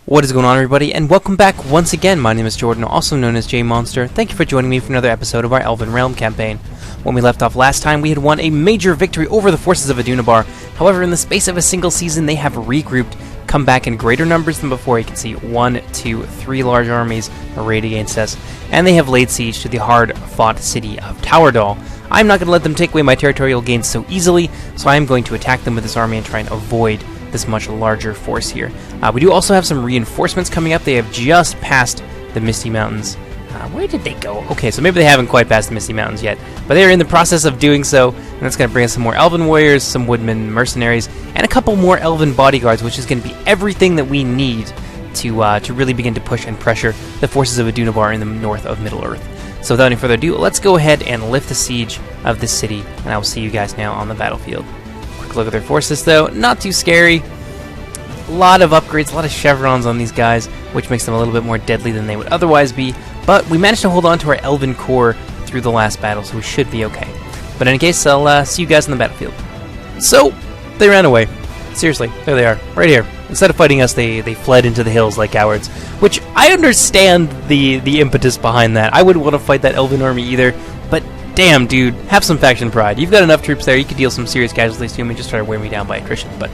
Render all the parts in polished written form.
What is going on, everybody, and welcome back once again. My name is Jordan, also known as J.R.R. Thank you for joining me for another episode of our Elven Realm campaign. When we left off last time, we had won a major victory over the forces of Adunabar. However, in the space of a single season, they have regrouped, come back in greater numbers than before. You can see 1, 2, 3 large armies arrayed against us, and they have laid siege to the hard-fought city of Taurdal. I'm not going to let them take away my territorial gains so easily, so I am going to attack them with this army and try and avoid this much larger force here. We do also have some reinforcements coming up. They have just passed the Misty Mountains. Where did they go? Okay, so maybe they haven't quite passed the Misty Mountains yet, but they are in the process of doing so, and that's going to bring us some more Elven warriors, some Woodmen mercenaries, and a couple more Elven bodyguards, which is going to be everything that we need to really begin to push and pressure the forces of Adunabar in the north of Middle-earth. So without any further ado, let's go ahead and lift the siege of this city, and I will see you guys now on the battlefield. Quick look at their forces, though. Not too scary. A lot of upgrades, a lot of chevrons on these guys, which makes them a little bit more deadly than they would otherwise be. But we managed to hold on to our Elven core through the last battle, so we should be okay. But in any case, I'll see you guys on the battlefield. So, they ran away. Seriously, there they are, right here. Instead of fighting us, they fled into the hills like cowards, which I understand the impetus behind that. I wouldn't want to fight that Elven army either, but damn, dude, have some faction pride. You've got enough troops there, you could deal some serious casualties to me and just try to wear me down by attrition, but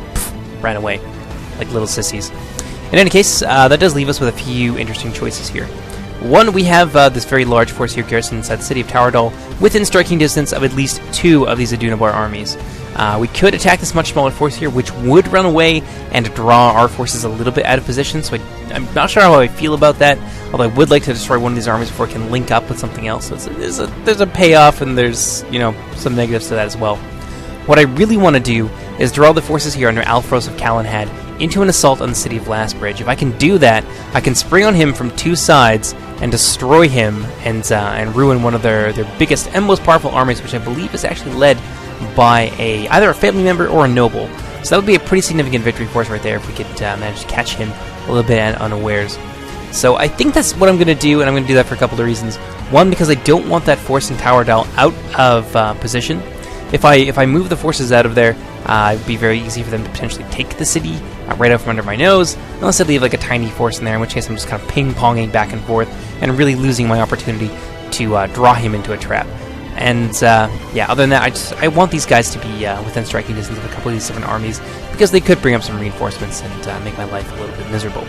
ran away like little sissies. In any case, that does leave us with a few interesting choices here. One, we have this very large force here garrisoned inside the city of Taurdal, within striking distance of at least 2 of these Adunabar armies. We could attack this much smaller force here, which would run away and draw our forces a little bit out of position, so I'm not sure how I feel about that, although I would like to destroy one of these armies before it can link up with something else. So there's a payoff, and there's, you know, some negatives to that as well. What I really want to do is draw the forces here under Alfros of Calenhad into an assault on the city of Lastbridge. If I can do that, I can spring on him from 2 sides and destroy him and ruin one of their biggest and most powerful armies, which I believe is actually led by either a family member or a noble. So that would be a pretty significant victory for us right there if we could manage to catch him a little bit at unawares. So I think that's what I'm going to do, and I'm going to do that for a couple of reasons. One, because I don't want that force in Taurdal out of position. If I move the forces out of there, it would be very easy for them to potentially take the city right out from under my nose, unless I leave like a tiny force in there, in which case I'm just kind of ping-ponging back and forth and really losing my opportunity to draw him into a trap. And yeah, other than that, I want these guys to be within striking distance of a couple of these different armies, because they could bring up some reinforcements and make my life a little bit miserable.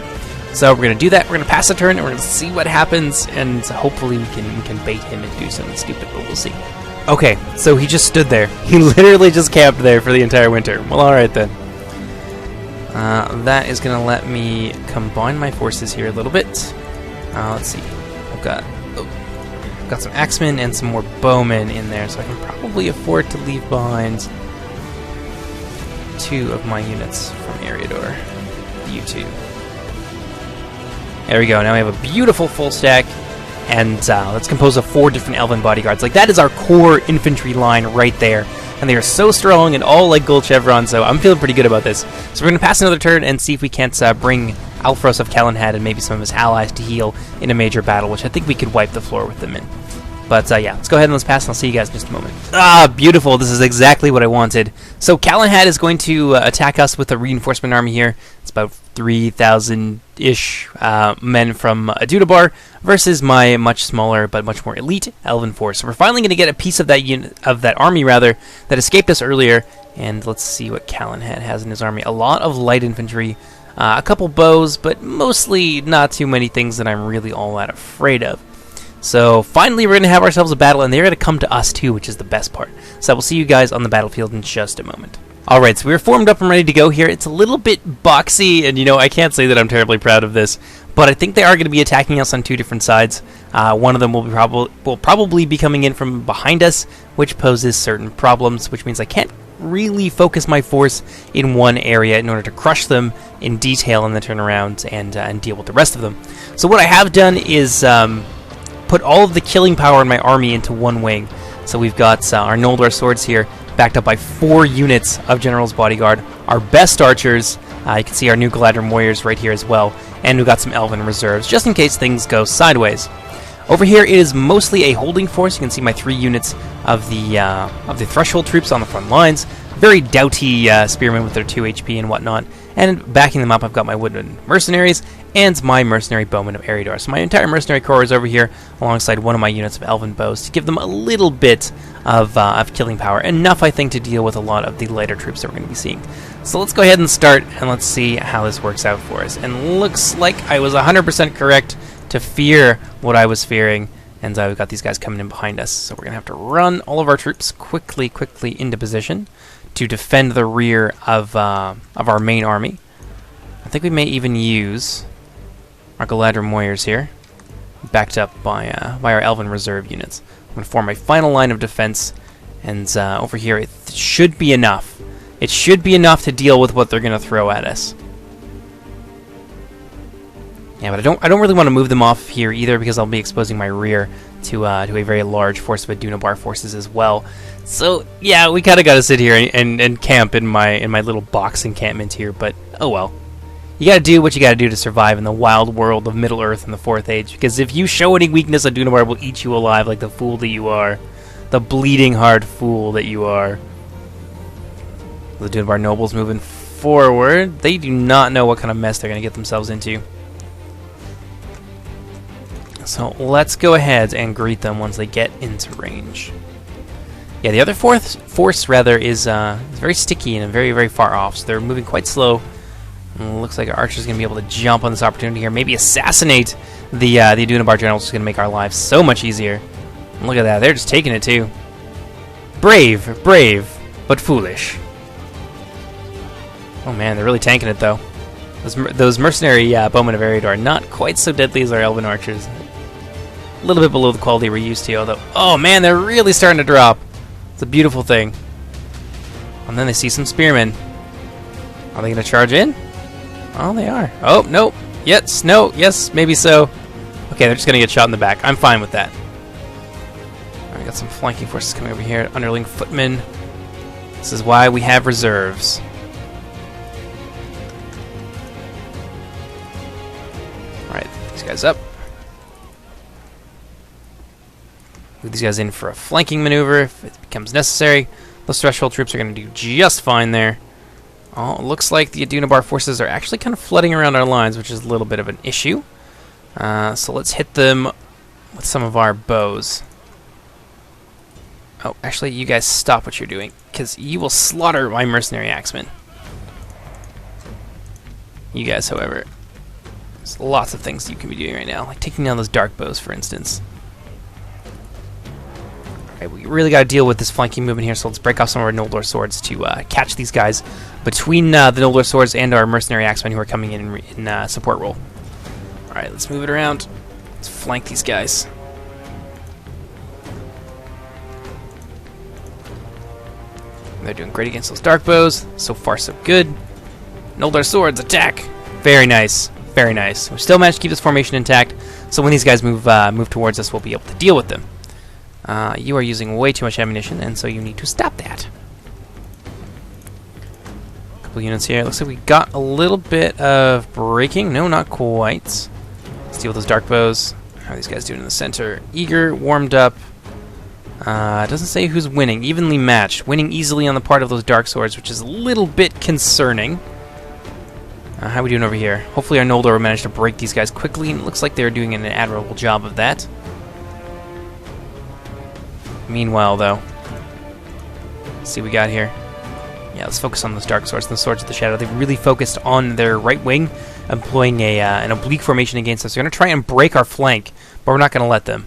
So we're going to do that, we're going to pass the turn, and we're going to see what happens, and hopefully we can bait him and do something stupid, but we'll see. Okay, so he just stood there. He literally just camped there for the entire winter. Well, alright then. That is going to let me combine my forces here a little bit. Let's see. I've got some axemen and some more bowmen in there, so I can probably afford to leave behind 2 of my units from Eriador. You 2. There we go. Now we have a beautiful full stack. And let's compose of 4 different Elven bodyguards. Like, that is our core infantry line right there. And they are so strong and all like gold chevrons, so I'm feeling pretty good about this. So we're going to pass another turn and see if we can't bring Alfros of Calenhad and maybe some of his allies to heal in a major battle, which I think we could wipe the floor with them in. But yeah, let's go ahead and let's pass, and I'll see you guys in just a moment. Beautiful. This is exactly what I wanted. So Calenhad is going to attack us with a reinforcement army here. It's about 3,000-ish men from Adunabar versus my much smaller but much more elite Elven force. So we're finally going to get a piece of that army that escaped us earlier. And let's see what Calenhad has in his army. A lot of light infantry, a couple bows, but mostly not too many things that I'm really all that afraid of. So finally we're going to have ourselves a battle, and they're going to come to us too, which is the best part. So I will see you guys on the battlefield in just a moment. Alright, so we're formed up and ready to go here. It's a little bit boxy, and you know, I can't say that I'm terribly proud of this, but I think they are going to be attacking us on 2 different sides. One of them will probably be coming in from behind us, which poses certain problems, which means I can't really focus my force in one area in order to crush them in detail and then turn around and deal with the rest of them. So what I have done is put all of the killing power in my army into one wing. So we've got our Noldor swords here, backed up by 4 units of General's Bodyguard, our best archers, you can see our new Galadrim warriors right here as well, and we've got some Elven reserves, just in case things go sideways. Over here it is mostly a holding force. You can see my 3 units of the Threshold troops on the front lines, very doughty spearmen with their 2 HP and whatnot, And backing them up, I've got my woodman mercenaries and my mercenary bowmen of Eridor. So my entire mercenary corps is over here alongside one of my units of elven bows to give them a little bit of killing power. Enough, I think, to deal with a lot of the lighter troops that we're going to be seeing. So let's go ahead and start, and let's see how this works out for us. And looks like I was 100% correct to fear what I was fearing. And we've got these guys coming in behind us. So we're going to have to run all of our troops quickly into position to defend the rear of our main army. I think we may even use our Galadrim warriors here, backed up by our Elven reserve units. I'm going to form a final line of defense, and over here it should be enough. It should be enough to deal with what they're going to throw at us. Yeah, but I don't really want to move them off here either, because I'll be exposing my rear to a very large force of Adunabar forces as well. So yeah, we kind of got to sit here and camp in my little box encampment here. But oh well, you got to do what you got to do to survive in the wild world of Middle Earth in the 4th Age. Because if you show any weakness, Adunabar will eat you alive like the fool that you are, the bleeding heart fool that you are. The Adunabar nobles moving forward. They do not know what kind of mess they're going to get themselves into. So let's go ahead and greet them once they get into range. Yeah, the other force is very sticky and very far off, so they're moving quite slow. And it looks like our archer's going to be able to jump on this opportunity here, maybe assassinate the Adunabar general, which is going to make our lives so much easier. And look at that, they're just taking it too. Brave, but foolish. Oh man, they're really tanking it though. Those mercenary bowmen of Eridor are not quite so deadly as our elven archers. A little bit below the quality we're used to, although, oh man, they're really starting to drop. It's a beautiful thing. And then they see some spearmen. Are they going to charge in? Oh, they are. Oh, nope. Yes, no, yes, maybe so. Okay, they're just going to get shot in the back. I'm fine with that. Alright, got some flanking forces coming over here. Underling footmen. This is why we have reserves. Alright, these guys up. Move these guys in for a flanking maneuver if it becomes necessary. Those threshold troops are going to do just fine there. Oh, it looks like the Adunabar forces are actually kind of flooding around our lines, which is a little bit of an issue. So let's hit them with some of our bows. Oh, actually, you guys stop what you're doing, because you will slaughter my mercenary axemen. You guys, however, there's lots of things you can be doing right now, like taking down those dark bows, for instance. We really got to deal with this flanking movement here, so let's break off some of our Noldor swords to catch these guys between the Noldor swords and our mercenary axemen who are coming in support role. Alright, let's move it around. Let's flank these guys. They're doing great against those dark bows. So far, so good. Noldor swords, attack! Very nice. Very nice. We still managed to keep this formation intact, so when these guys move towards us, we'll be able to deal with them. You are using way too much ammunition, and so you need to stop that. A couple units here. Looks like we got a little bit of breaking. No, not quite. Let's deal with those dark bows. How are these guys doing in the center? Eager, warmed up. It doesn't say who's winning. Evenly matched. Winning easily on the part of those dark swords, which is a little bit concerning. How are we doing over here? Hopefully our Noldor will manage to break these guys quickly, and it looks like they're doing an admirable job of that. Meanwhile, though, let's see what we got here. Yeah, let's focus on those dark swords and the swords of the shadow. They've really focused on their right wing, employing an oblique formation against us. They're going to try and break our flank, but we're not going to let them.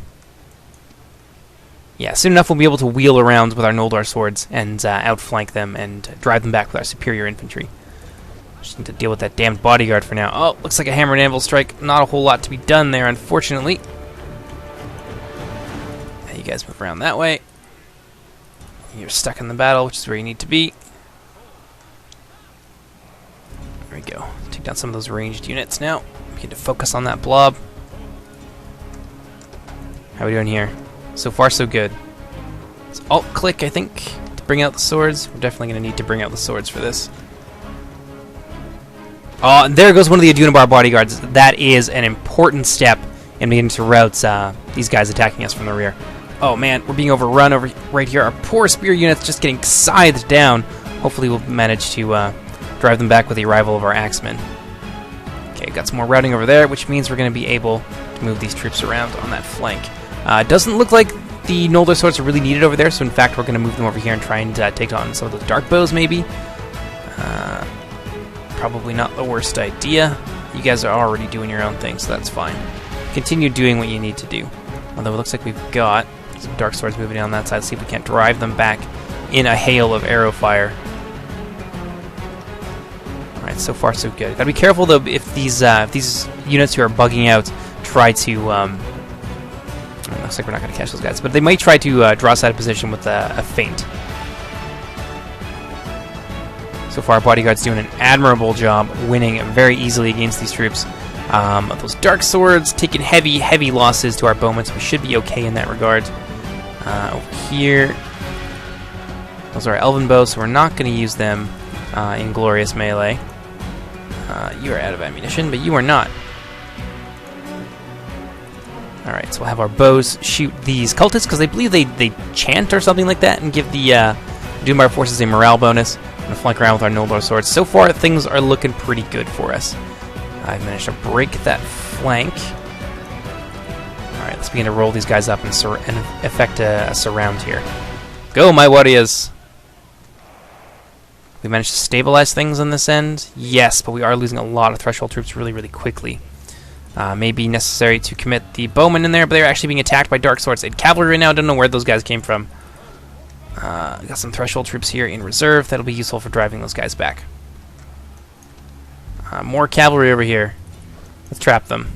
Yeah, soon enough we'll be able to wheel around with our Noldor swords and outflank them and drive them back with our superior infantry. Just need to deal with that damned bodyguard for now. Oh, looks like a hammer and anvil strike. Not a whole lot to be done there, unfortunately. You guys move around that way. You're stuck in the battle, which is where you need to be. There we go. Take down some of those ranged units now. We get to focus on that blob. How are we doing here? So far, so good. It's alt-click, I think, to bring out the swords. We're definitely going to need to bring out the swords for this. Oh, and there goes one of the Adunabar bodyguards. That is an important step in beginning to rout these guys attacking us from the rear. Oh man, we're being overrun over right here. Our poor spear unit's just getting scythed down. Hopefully we'll manage to drive drive them back with the arrival of our axemen. Okay, got some more routing over there, which means we're going to be able to move these troops around on that flank. It doesn't look like the Noldor swords are really needed over there, so in fact we're going to move them over here and try and take on some of those dark bows maybe. Probably not the worst idea. You guys are already doing your own thing, so that's fine. Continue doing what you need to do. Although it looks like we've got some dark swords moving on that side. Let's see if we can't drive them back in a hail of arrow fire. Alright, so far so good. Gotta be careful though if these units who are bugging out try to... looks like we're not going to catch those guys, but they might try to draw us out of position with a feint. So far, Bodyguard's doing an admirable job winning very easily against these troops. Those dark swords taking heavy losses to our bowmen, so we should be okay in that regard. Over here, those are our elven bows, so we're not going to use them in glorious melee. You are out of ammunition, but you are not. Alright, so we'll have our bows shoot these cultists, because they believe they chant or something like that, and give the Adunabar forces a morale bonus. I'm going to flank around with our Noldor swords. So far, things are looking pretty good for us. I've managed to break that flank. Alright, let's begin to roll these guys up and effect a surround here. Go, my warriors! We managed to stabilize things on this end? Yes, but we are losing a lot of threshold troops really quickly. May be necessary to commit the bowmen in there, but they're actually being attacked by dark swords and cavalry right now. I don't know where those guys came from. Got some threshold troops here in reserve. That'll be useful for driving those guys back. More cavalry over here. Let's trap them.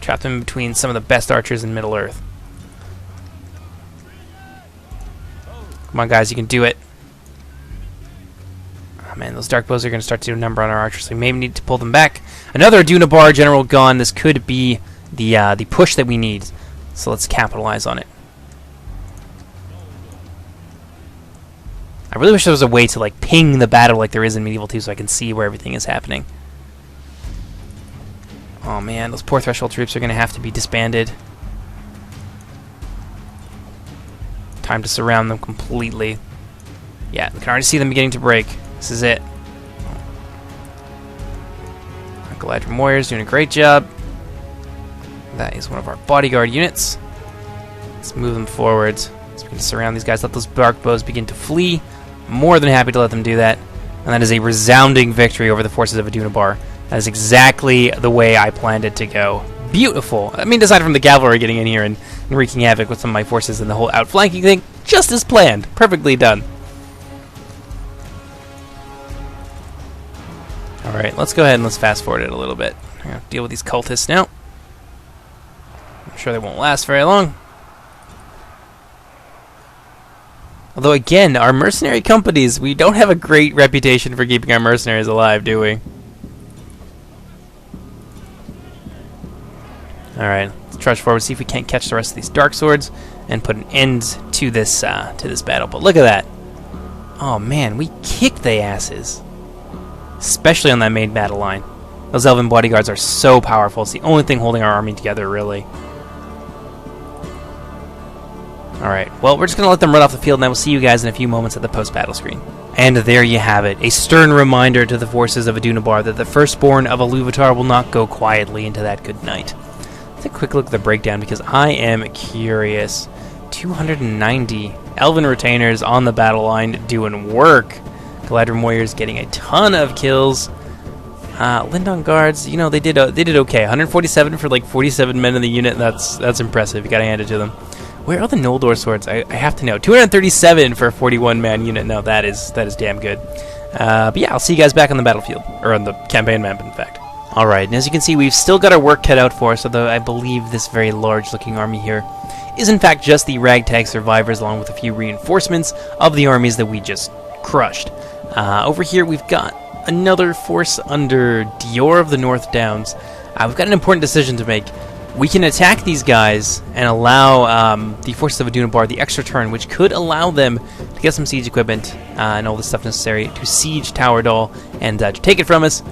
Trap them between some of the best archers in Middle-earth. Come on, guys, you can do it. Oh, man, those dark bows are going to start to do a number on our archers, so we may need to pull them back. Another Adunabar general gone. This could be the push that we need, so let's capitalize on it. I really wish there was a way to like ping the battle like there is in Medieval 2 so I can see where everything is happening. Oh man, those poor threshold troops are going to have to be disbanded. Time to surround them completely. Yeah, we can already see them beginning to break. This is it. Our Galadriel warriors doing a great job. That is one of our bodyguard units. Let's move them forward. So we can surround these guys. Let those dark bows begin to flee. More than happy to let them do that. And that is a resounding victory over the forces of Adunabar. That is exactly the way I planned it to go. Beautiful. I mean, aside from the cavalry getting in here and wreaking havoc with some of my forces and the whole outflanking thing, just as planned. Perfectly done. Alright, let's go ahead and let's fast forward it a little bit. I'm going to deal with these cultists now. I'm sure they won't last very long. Although, again, our mercenary companies, we don't have a great reputation for keeping our mercenaries alive, do we? Alright, let's trudge forward, see if we can't catch the rest of these dark swords and put an end to this battle. But look at that. Oh, man, we kicked the asses. Especially on that main battle line. Those elven bodyguards are so powerful. It's the only thing holding our army together, really. Alright, well, we're just going to let them run off the field, and I will see you guys in a few moments at the post-battle screen. And there you have it, a stern reminder to the forces of Adunabar that the firstborn of Iluvatar will not go quietly into that good night. Let's take a quick look at the breakdown, because I am curious. 290 elven retainers on the battle line doing work. Galadriel warriors getting a ton of kills. Lindon guards, you know, they did okay. 147 for like 47 men in the unit. That's impressive. You gotta hand it to them. Where are the Noldor swords? I have to know. 237 for a 41-man unit. No, that is damn good. But yeah, I'll see you guys back on the battlefield, or on the campaign map, in fact. All right, and as you can see, we've still got our work cut out for us. Although I believe this very large-looking army here is in fact just the ragtag survivors, along with a few reinforcements of the armies that we just crushed. Over here, we've got another force under Dior of the North Downs. We've got an important decision to make. We can attack these guys and allow the forces of Adunabar the extra turn, which could allow them to get some siege equipment and all the stuff necessary to siege Taurdal and to take it from us,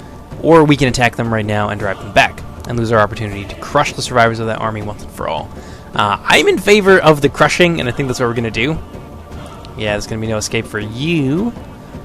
or we can attack them right now and drive them back and lose our opportunity to crush the survivors of that army once and for all. I'm in favor of the crushing, and I think that's what we're going to do. Yeah, there's going to be no escape for you.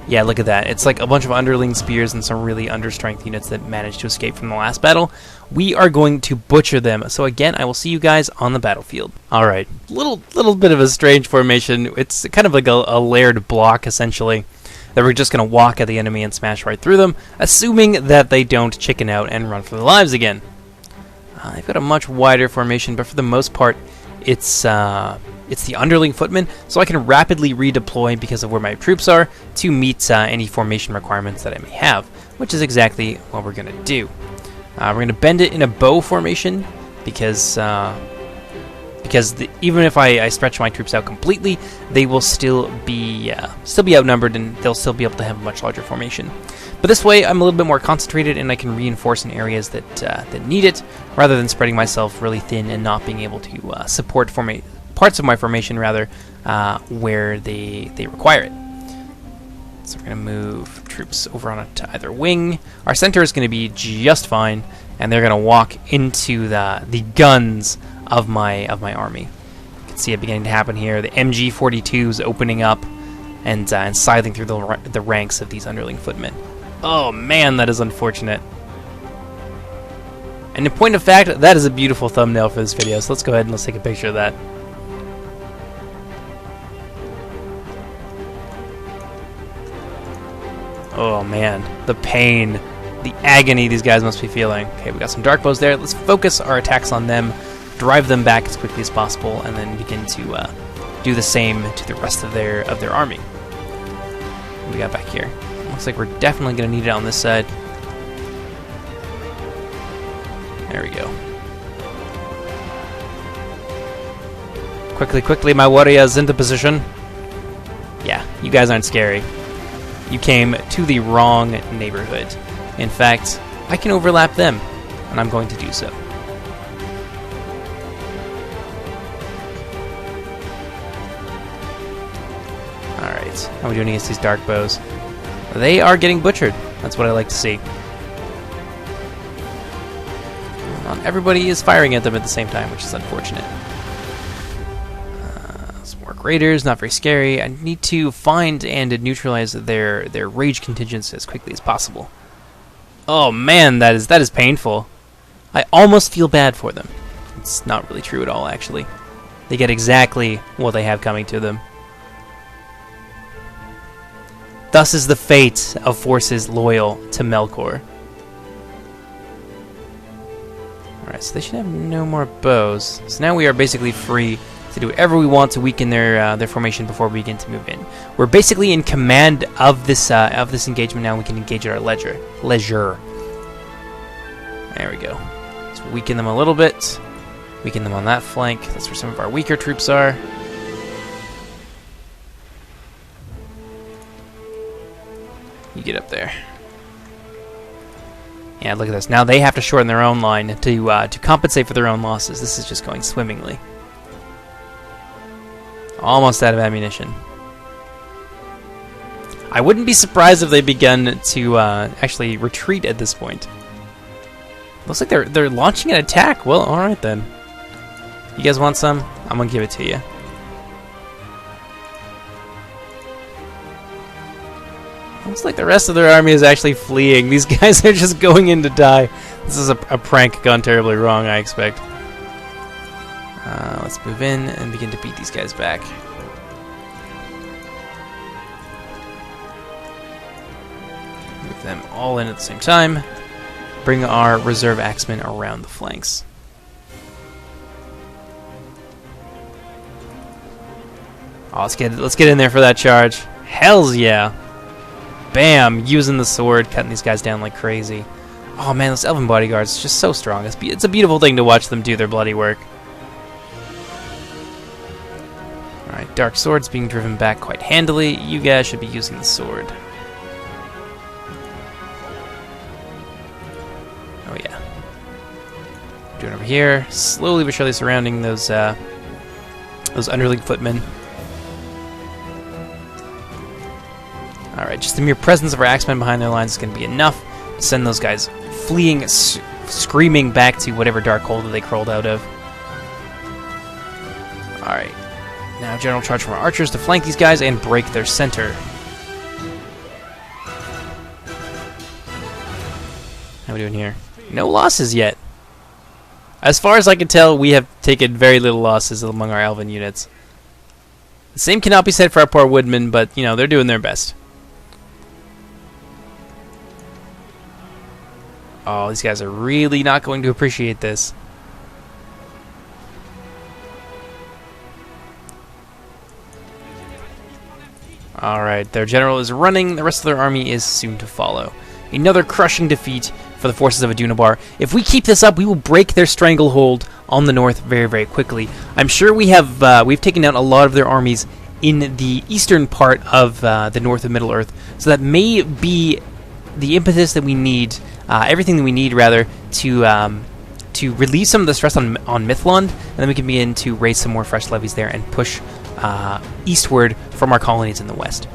Yeah, look at that. It's like a bunch of underling spears and some really understrength units that managed to escape from the last battle. We are going to butcher them. So again, I will see you guys on the battlefield. All right, little bit of a strange formation. It's kind of like a layered block, essentially, that we're just going to walk at the enemy and smash right through them, assuming that they don't chicken out and run for their lives again. They've got a much wider formation, but for the most part, it's the underling footmen, so I can rapidly redeploy because of where my troops are to meet any formation requirements that I may have, which is exactly what we're going to do. We're going to bend it in a bow formation because even if I stretch my troops out completely, they will still be outnumbered, and they'll still be able to have a much larger formation. But this way, I'm a little bit more concentrated, and I can reinforce in areas that need it, rather than spreading myself really thin and not being able to support parts of my formation where they require it. So we're going to move troops over on to either wing. Our center is going to be just fine, and they're going to walk into the guns of my army. You can see it beginning to happen here. The MG-42s opening up and scything through the ranks of these underling footmen. Oh man, that is unfortunate. And in point of fact, that is a beautiful thumbnail for this video, so let's go ahead and let's take a picture of that. Oh man, the pain, the agony these guys must be feeling. Okay, we got some dark bows there. Let's focus our attacks on them, drive them back as quickly as possible, and then begin to do the same to the rest of their army. What do we got back here? Looks like we're definitely going to need it on this side. There we go. Quickly, my warriors into position. Yeah, you guys aren't scary. You came to the wrong neighborhood. In fact, I can overlap them, and I'm going to do so. Alright, how are we doing against these dark bows? They are getting butchered. That's what I like to see. Not everybody is firing at them at the same time, which is unfortunate. Some more raiders, not very scary. I need to find and neutralize their rage contingents as quickly as possible. Oh man, that is painful. I almost feel bad for them. It's not really true at all, actually. They get exactly what they have coming to them. Thus is the fate of forces loyal to Melkor. Alright, so they should have no more bows. So now we are basically free to do whatever we want to weaken their formation before we begin to move in. We're basically in command of this engagement now. We can engage at our leisure. There we go. Let's weaken them a little bit. Weaken them on that flank. That's where some of our weaker troops are. You get up there. Yeah, look at this. Now they have to shorten their own line to compensate for their own losses. This is just going swimmingly. Almost out of ammunition. I wouldn't be surprised if they begun to actually retreat at this point. Looks like they're launching an attack. Well, all right then. You guys want some? I'm gonna give it to you. Looks like the rest of their army is actually fleeing. These guys are just going in to die. This is a prank gone terribly wrong, I expect. Let's move in and begin to beat these guys back. Move them all in at the same time. Bring our reserve axemen around the flanks. Oh, let's get in there for that charge. Hells yeah! Bam! Using the sword, cutting these guys down like crazy. Oh man, those elven bodyguards, just so strong. It's a beautiful thing to watch them do their bloody work. Alright, dark swords being driven back quite handily. You guys should be using the sword. Oh yeah. Doing over here, slowly but surely surrounding those underling footmen. Alright, just the mere presence of our axemen behind their lines is going to be enough to send those guys fleeing, screaming back to whatever dark hole that they crawled out of. Alright, now general charge from our archers to flank these guys and break their center. How are we doing here? No losses yet. As far as I can tell, we have taken very little losses among our elven units. The same cannot be said for our poor woodmen, but, you know, they're doing their best. Oh, these guys are really not going to appreciate this. Alright, their general is running, the rest of their army is soon to follow. Another crushing defeat for the forces of Adunabar. If we keep this up, we will break their stranglehold on the north very, very quickly. I'm sure we've taken down a lot of their armies in the eastern part of the north of Middle-earth, so that may be the impetus that we need, everything that we need, rather, to relieve some of the stress on Mithlond, and then we can begin to raise some more fresh levies there and push eastward from our colonies in the west.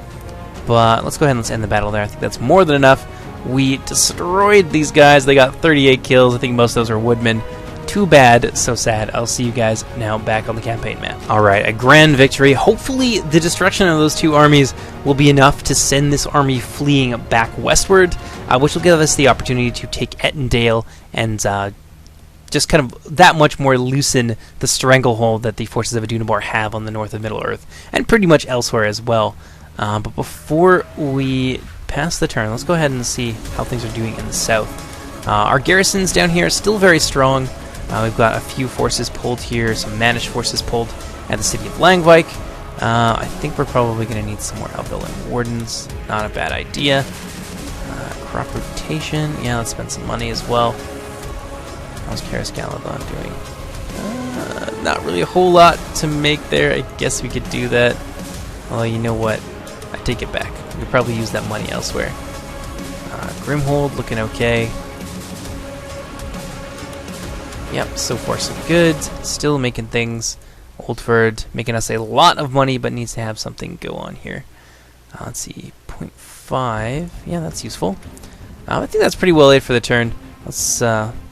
But let's go ahead and let's end the battle there. I think that's more than enough. We destroyed these guys. They got 38 kills. I think most of those are woodmen. Too bad, so sad. I'll see you guys now back on the campaign map. Alright, a grand victory. Hopefully the destruction of those two armies will be enough to send this army fleeing back westward, which will give us the opportunity to take Endale and just kind of that much more loosen the stranglehold that the forces of Adunabar have on the north of Middle-earth, and pretty much elsewhere as well. But before we pass the turn, let's go ahead and see how things are doing in the south. Our garrisons down here are still very strong. We've got a few forces pulled here, some managed forces pulled at the city of Langvik. I think we're probably going to need some more Elven Wardens. Not a bad idea. Crop rotation. Yeah, let's spend some money as well. How's Karis Galadon doing? Not really a whole lot to make there. I guess we could do that. Although, you know what? I take it back. We could probably use that money elsewhere. Grimhold looking okay. Yep, so far so good. Still making things. Oldford making us a lot of money, but needs to have something go on here. Let's see, 0.5. Yeah, that's useful. I think that's pretty well it for the turn. Let's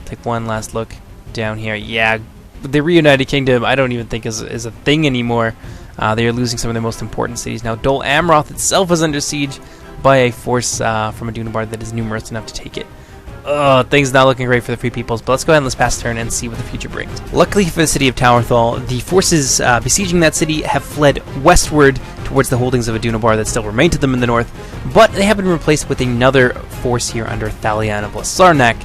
take one last look down here. Yeah, the Reunited Kingdom I don't even think is a thing anymore. They are losing some of their most important cities now. Dol Amroth itself is under siege by a force from Adunabar that is numerous enough to take it. Things not looking great for the Free Peoples, but let's go ahead and let's pass the turn and see what the future brings. Luckily for the city of Taurdal, the forces besieging that city have fled westward towards the holdings of Adunabar that still remain to them in the north, but they have been replaced with another force here under Thalion of Lasarnak,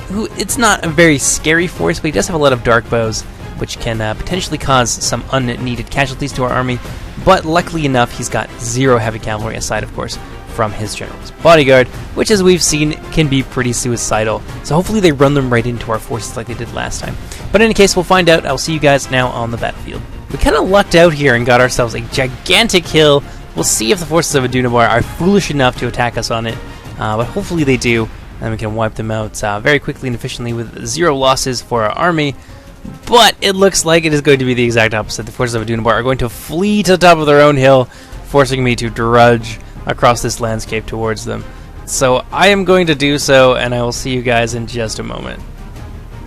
who, it's not a very scary force, but he does have a lot of dark bows, which can potentially cause some unneeded casualties to our army, but luckily enough, he's got 0 heavy cavalry, aside, of course, from his general's bodyguard, which, as we've seen, can be pretty suicidal. So hopefully they run them right into our forces like they did last time. But in any case, we'll find out. I'll see you guys now on the battlefield. We kind of lucked out here and got ourselves a gigantic hill. We'll see if the forces of Adunabar are foolish enough to attack us on it, but hopefully they do, and we can wipe them out very quickly and efficiently with 0 losses for our army. But it looks like it is going to be the exact opposite. The forces of Adunabar are going to flee to the top of their own hill, forcing me to drudge across this landscape towards them. So I am going to do so, and I will see you guys in just a moment.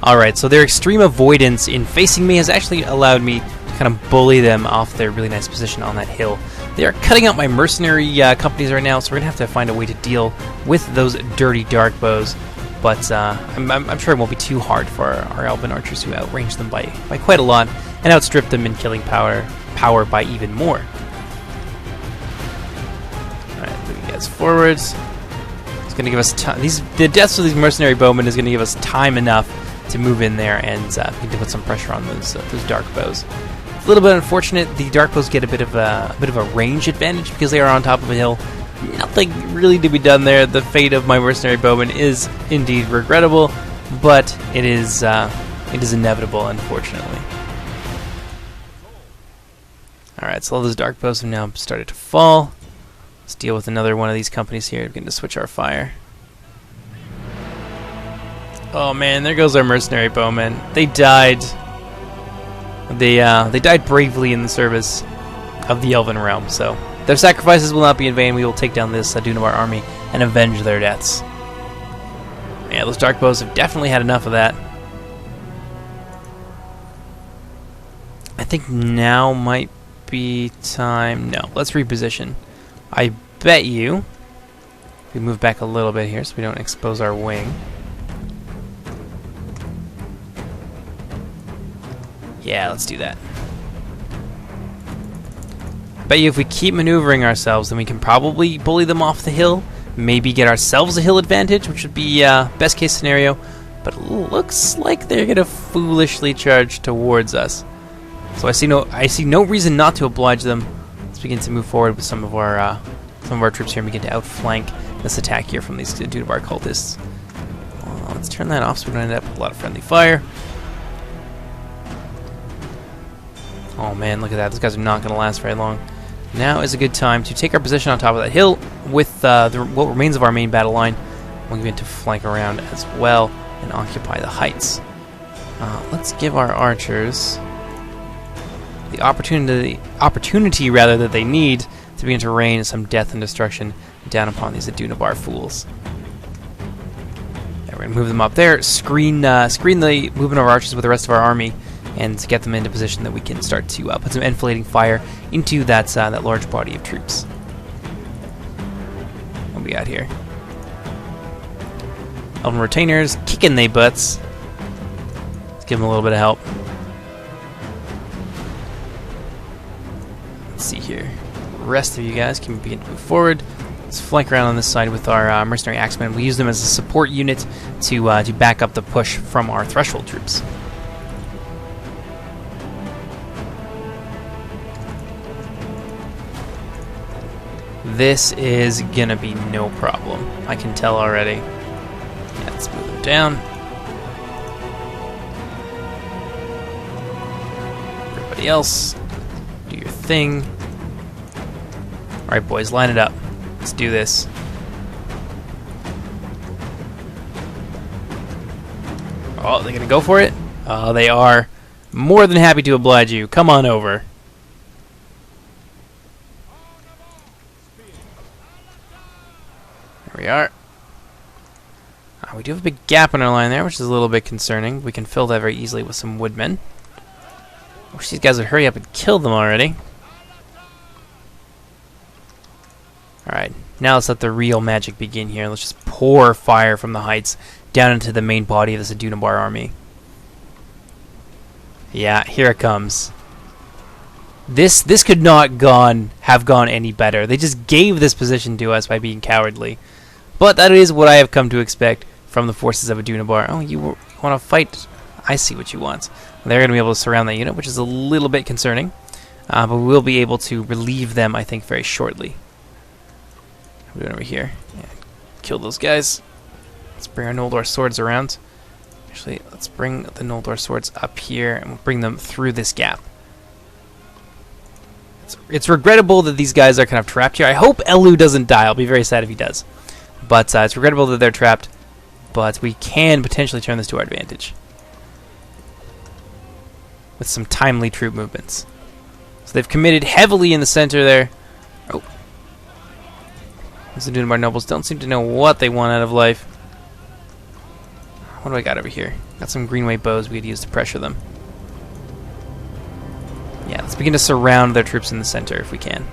Alright, so their extreme avoidance in facing me has actually allowed me to kind of bully them off their really nice position on that hill. They are cutting out my mercenary companies right now, so we're going to have to find a way to deal with those dirty dark bows. But I'm sure it won't be too hard for our Elven archers to outrange them by quite a lot and outstrip them in killing power by even more. Alright, moving guys forwards. It's going to give us time. The deaths of these mercenary bowmen is going to give us time enough to move in there and to put some pressure on those dark bows. It's a little bit unfortunate. The dark bows get a bit of a range advantage because they are on top of a hill. Nothing really to be done there. The fate of my mercenary bowman is indeed regrettable, but it is inevitable, unfortunately. Alright, so all those dark bows have now started to fall. Let's deal with another one of these companies here. We're going to switch our fire. Oh man, there goes our mercenary bowmen. They died. They died bravely in the service of the Elven Realm, so their sacrifices will not be in vain. We will take down this Adunabar army and avenge their deaths. Yeah, those dark bows have definitely had enough of that. I think now might be time. No, let's reposition. I bet you, if we move back a little bit here so we don't expose our wing. Yeah, let's do that. Bet you if we keep maneuvering ourselves, then we can probably bully them off the hill. Maybe get ourselves a hill advantage, which would be best case scenario. But it looks like they're gonna foolishly charge towards us. So I see no reason not to oblige them. Let's begin to move forward with some of our troops here and begin to outflank this attack here from these Adunabar cultists. Let's turn that off so we don't end up with a lot of friendly fire. Oh man, look at that. Those guys are not going to last very long. Now is a good time to take our position on top of that hill with what remains of our main battle line. We'll begin to flank around as well and occupy the heights. Let's give our archers the opportunity rather that they need to begin to rain some death and destruction down upon these Adunabar fools. Yeah, we're going to move them up there, screen the movement of our archers with the rest of our army, and to get them into position that we can start to put some enfiladating fire into that large body of troops. What we got here? Elven retainers kicking they butts. Let's give them a little bit of help. Let's see here. The rest of you guys can begin to move forward. Let's flank around on this side with our mercenary axemen. We use them as a support unit to back up the push from our threshold troops. This is gonna be no problem. I can tell already. Yeah, let's move them down. Everybody else, do your thing. Alright, boys, line it up. Let's do this. Oh, they're gonna go for it? Oh, they are. More than happy to oblige you. Come on over. There we are. We do have a big gap in our line there, which is a little bit concerning. We can fill that very easily with some woodmen. I wish these guys would hurry up and kill them already. Alright, now let's let the real magic begin here. Let's just pour fire from the heights down into the main body of this Adunabar army. Yeah, here it comes. This could not have gone any better. They just gave this position to us by being cowardly. But that is what I have come to expect from the forces of Adunabar. Oh, you want to fight? I see what you want. They're going to be able to surround that unit, which is a little bit concerning. But we will be able to relieve them, I think, very shortly. What are we doing over here? Yeah, kill those guys. Let's bring our Noldor swords around. Actually, let's bring the Noldor swords up here and we'll bring them through this gap. It's regrettable that these guys are kind of trapped here. I hope Elu doesn't die. I'll be very sad if he does. But it's regrettable that they're trapped. But we can potentially turn this to our advantage with some timely troop movements. So they've committed heavily in the center there. Oh. These Adunabar nobles don't seem to know what they want out of life. What do I got over here? Got some greenway bows we could use to pressure them. Yeah, let's begin to surround their troops in the center if we can.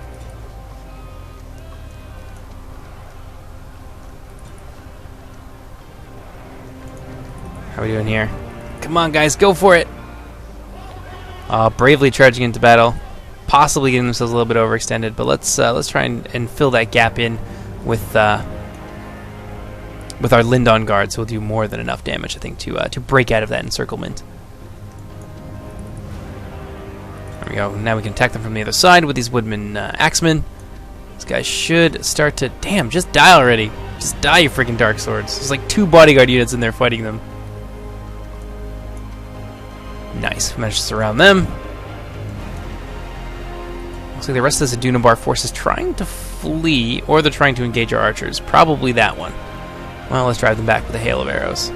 How are we doing here? Come on, guys, go for it! Bravely charging into battle, possibly getting themselves a little bit overextended, but let's try and fill that gap in with our Lindon guards. We'll do more than enough damage, I think, to break out of that encirclement. There we go. Now we can attack them from the other side with these woodman axemen. These guys should start to... Damn, just die already. Just die, you freaking dark swords. There's like 2 bodyguard units in there fighting them. Nice. We managed to surround them. Looks like the rest of this Adunabar force is trying to flee, or they're trying to engage our archers. Probably that one. Well, let's drive them back with a hail of arrows.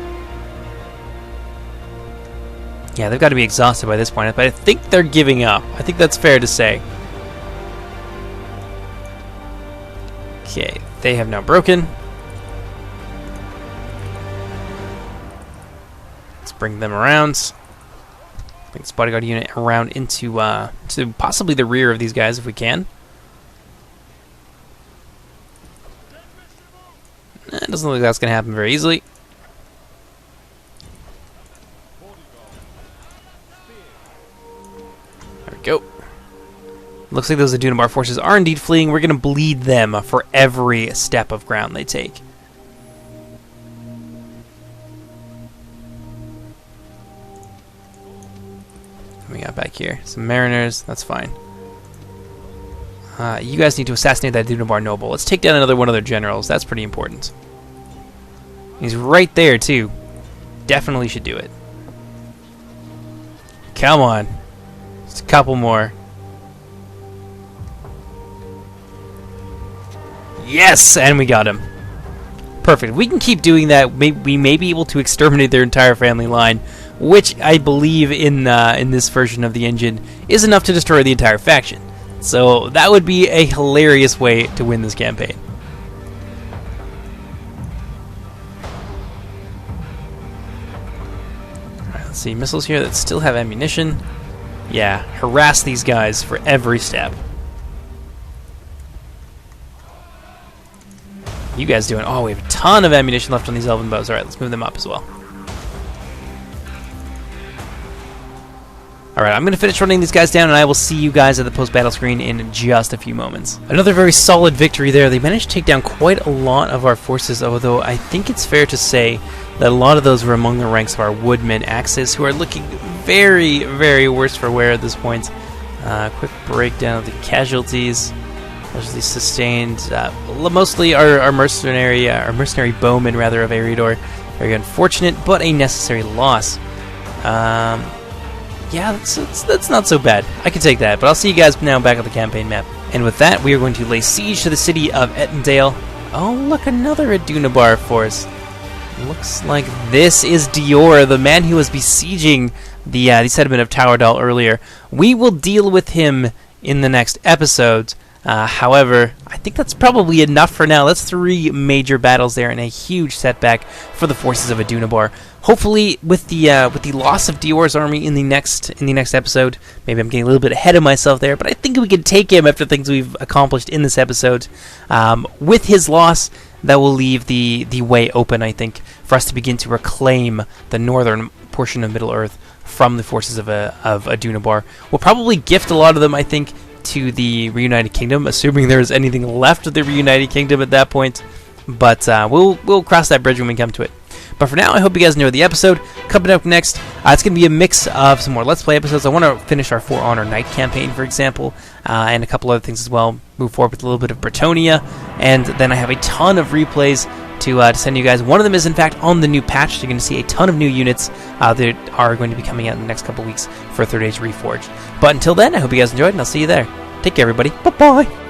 Yeah, they've got to be exhausted by this point, but I think they're giving up. I think that's fair to say. Okay, they have now broken. Let's bring them around. Bring this bodyguard unit around into to possibly the rear of these guys if we can. It doesn't look like that's going to happen very easily. There we go. Looks like those Adunabar forces are indeed fleeing. We're going to bleed them for every step of ground they take. What we got back here? Some mariners. That's fine. You guys need to assassinate that Adunabar noble. Let's take down another one of their generals. That's pretty important. He's right there, too. Definitely should do it. Come on. Just a couple more. Yes! And we got him. Perfect. We can keep doing that. We may be able to exterminate their entire family line, which I believe in this version of the engine is enough to destroy the entire faction. So that would be a hilarious way to win this campaign. Alright, let's see. Missiles here that still have ammunition. Yeah, harass these guys for every step. You guys doing? Oh, we have a ton of ammunition left on these elven bows. Alright, let's move them up as well. Alright, I'm going to finish running these guys down, and I will see you guys at the post-battle screen in just a few moments. Another very solid victory there. They managed to take down quite a lot of our forces, although I think it's fair to say that a lot of those were among the ranks of our woodmen axis, who are looking very, very worse for wear at this point. Quick breakdown of the casualties. Casualties sustained. Mostly our mercenary bowmen, rather, of Eriador. Very unfortunate, but a necessary loss. Yeah, that's not so bad. I can take that, but I'll see you guys now back on the campaign map. And with that, we are going to lay siege to the city of Endale. Oh, look, another Adunabar force. Looks like this is J.R.R, the man who was besieging the settlement of Taurdal earlier. We will deal with him in the next episode. However, I think that's probably enough for now. That's 3 major battles there and a huge setback for the forces of Adunabar. Hopefully, with the loss of J.R.R.'s army in the next episode, maybe I'm getting a little bit ahead of myself there, but I think we can take him after things we've accomplished in this episode. With his loss, that will leave the way open, I think, for us to begin to reclaim the northern portion of Middle-earth from the forces of Adunabar. We'll probably gift a lot of them, I think, to the Reunited Kingdom, assuming there is anything left of the Reunited Kingdom at that point. But we'll cross that bridge when we come to it. But for now, I hope you guys enjoyed the episode. Coming up next, it's going to be a mix of some more Let's Play episodes. I want to finish our For Honor Knight campaign, for example, and a couple other things as well. Move forward with a little bit of Bretonia, and then I have a ton of replays to send you guys. One of them is, in fact, on the new patch. So you're going to see a ton of new units that are going to be coming out in the next couple weeks for Third Age Reforged. But until then, I hope you guys enjoyed, and I'll see you there. Take care, everybody. Bye-bye.